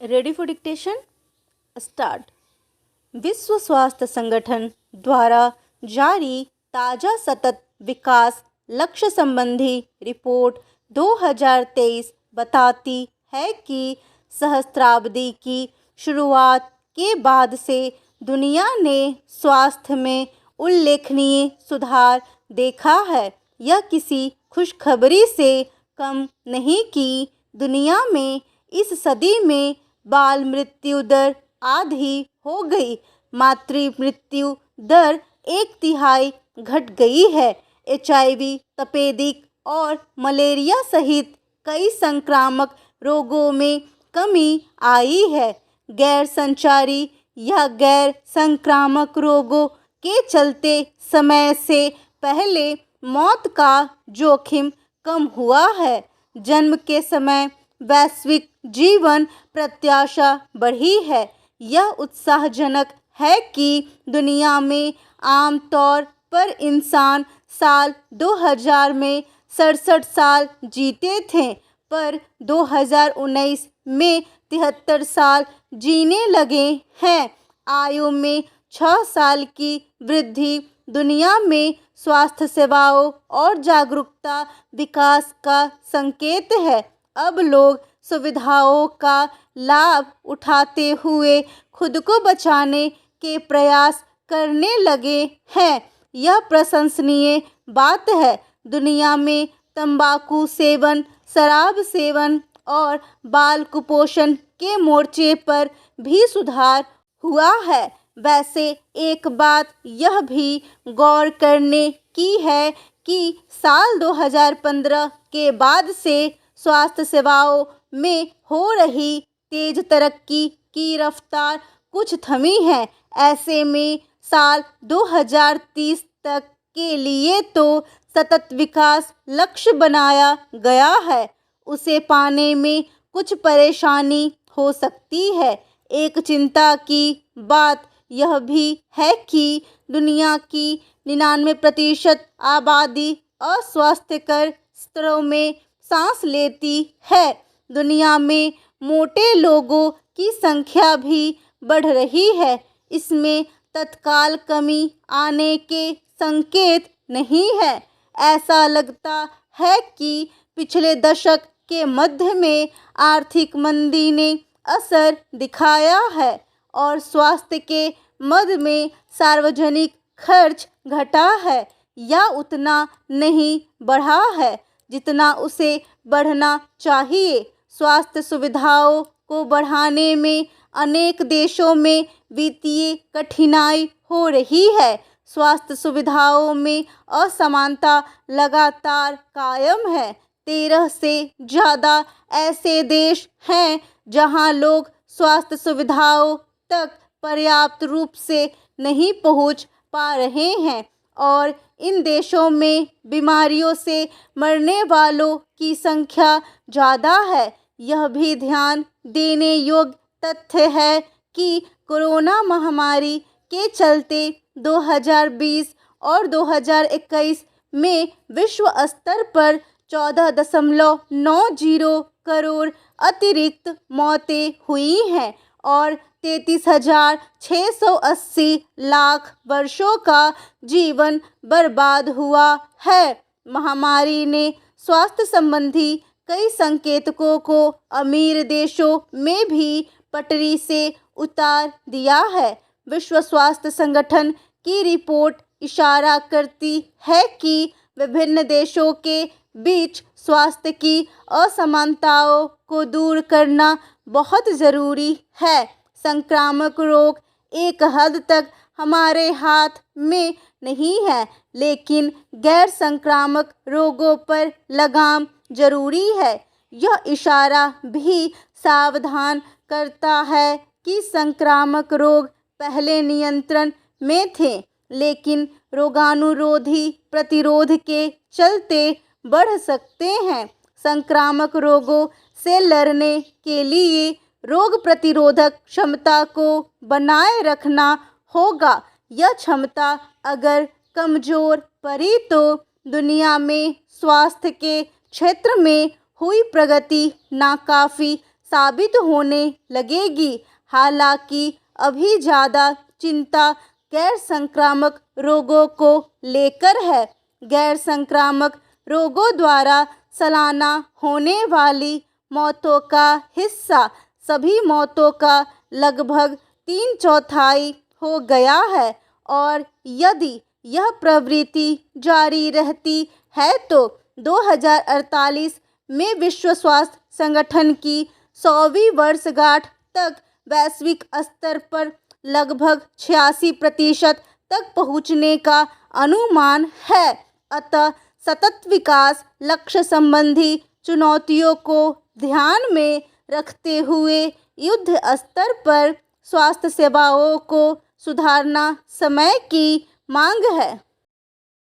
Ready for dictation start. विश्व स्वास्थ्य संगठन द्वारा जारी ताज़ा सतत विकास लक्ष्य संबंधी रिपोर्ट 2023 बताती है कि सहस्त्राब्दी की शुरुआत के बाद से दुनिया ने स्वास्थ्य में उल्लेखनीय सुधार देखा है। यह किसी खुशखबरी से कम नहीं कि दुनिया में इस सदी में बाल मृत्यु दर आधी हो गई, मातृ मृत्यु दर 1/3 घट गई है। HIV, तपेदिक और मलेरिया सहित कई संक्रामक रोगों में कमी आई है। गैर संचारी या गैर संक्रामक रोगों के चलते समय से पहले मौत का जोखिम कम हुआ है। जन्म के समय वैश्विक जीवन प्रत्याशा बढ़ी है। यह उत्साहजनक है कि दुनिया में आमतौर पर इंसान साल 2000 में 67 साल जीते थे, पर 2019 में 73 साल जीने लगे हैं। आयु में 6 साल की वृद्धि दुनिया में स्वास्थ्य सेवाओं और जागरूकता विकास का संकेत है। अब लोग सुविधाओं का लाभ उठाते हुए खुद को बचाने के प्रयास करने लगे हैं। यह प्रशंसनीय बात है। दुनिया में तंबाकू सेवन, शराब सेवन और बाल कुपोषण के मोर्चे पर भी सुधार हुआ है। वैसे एक बात यह भी गौर करने की है कि साल 2015 के बाद से स्वास्थ्य सेवाओं में हो रही तेज तरक्की की रफ्तार कुछ थमी है। ऐसे में साल 2030 तक के लिए तो सतत विकास लक्ष्य बनाया गया है, उसे पाने में कुछ परेशानी हो सकती है। एक चिंता की बात यह भी है कि दुनिया की 99% आबादी अस्वास्थ्यकर स्तरों में सांस लेती है। दुनिया में मोटे लोगों की संख्या भी बढ़ रही है। इसमें तत्काल कमी आने के संकेत नहीं है। ऐसा लगता है कि पिछले दशक के मध्य में आर्थिक मंदी ने असर दिखाया है और स्वास्थ्य के मद में सार्वजनिक खर्च घटा है या उतना नहीं बढ़ा है जितना उसे बढ़ना चाहिए। स्वास्थ्य सुविधाओं को बढ़ाने में अनेक देशों में वित्तीय कठिनाई हो रही है। स्वास्थ्य सुविधाओं में असमानता लगातार कायम है। 13 से ज़्यादा ऐसे देश हैं जहां लोग स्वास्थ्य सुविधाओं तक पर्याप्त रूप से नहीं पहुंच पा रहे हैं और इन देशों में बीमारियों से मरने वालों की संख्या ज़्यादा है। यह भी ध्यान देने योग्य तथ्य है कि कोरोना महामारी के चलते 2020 और 2021 में विश्व स्तर पर 14.90 करोड़ अतिरिक्त मौतें हुई हैं और 33,680 लाख वर्षों का जीवन बर्बाद हुआ है। महामारी ने स्वास्थ्य संबंधी कई संकेतकों को अमीर देशों में भी पटरी से उतार दिया है। विश्व स्वास्थ्य संगठन की रिपोर्ट इशारा करती है कि विभिन्न देशों के बीच स्वास्थ्य की असमानताओं को दूर करना बहुत ज़रूरी है। संक्रामक रोग एक हद तक हमारे हाथ में नहीं है, लेकिन गैर संक्रामक रोगों पर लगाम जरूरी है। यह इशारा भी सावधान करता है कि संक्रामक रोग पहले नियंत्रण में थे, लेकिन रोगाणुरोधी प्रतिरोध के चलते बढ़ सकते हैं। संक्रामक रोगों से लड़ने के लिए रोग प्रतिरोधक क्षमता को बनाए रखना होगा। यह क्षमता अगर कमज़ोर पड़ी तो दुनिया में स्वास्थ्य के क्षेत्र में हुई प्रगति नाकाफ़ी साबित होने लगेगी। हालांकि अभी ज़्यादा चिंता गैर संक्रामक रोगों को लेकर है। गैर संक्रामक रोगों द्वारा सालाना होने वाली मौतों का हिस्सा सभी मौतों का लगभग 3/4 हो गया है और यदि यह प्रवृत्ति जारी रहती है तो 2048 में विश्व स्वास्थ्य संगठन की 100वीं वर्षगांठ तक वैश्विक स्तर पर लगभग 86% तक पहुंचने का अनुमान है। अतः सतत विकास लक्ष्य संबंधी चुनौतियों को ध्यान में रखते हुए युद्ध स्तर पर स्वास्थ्य सेवाओं को सुधारना समय की मांग है।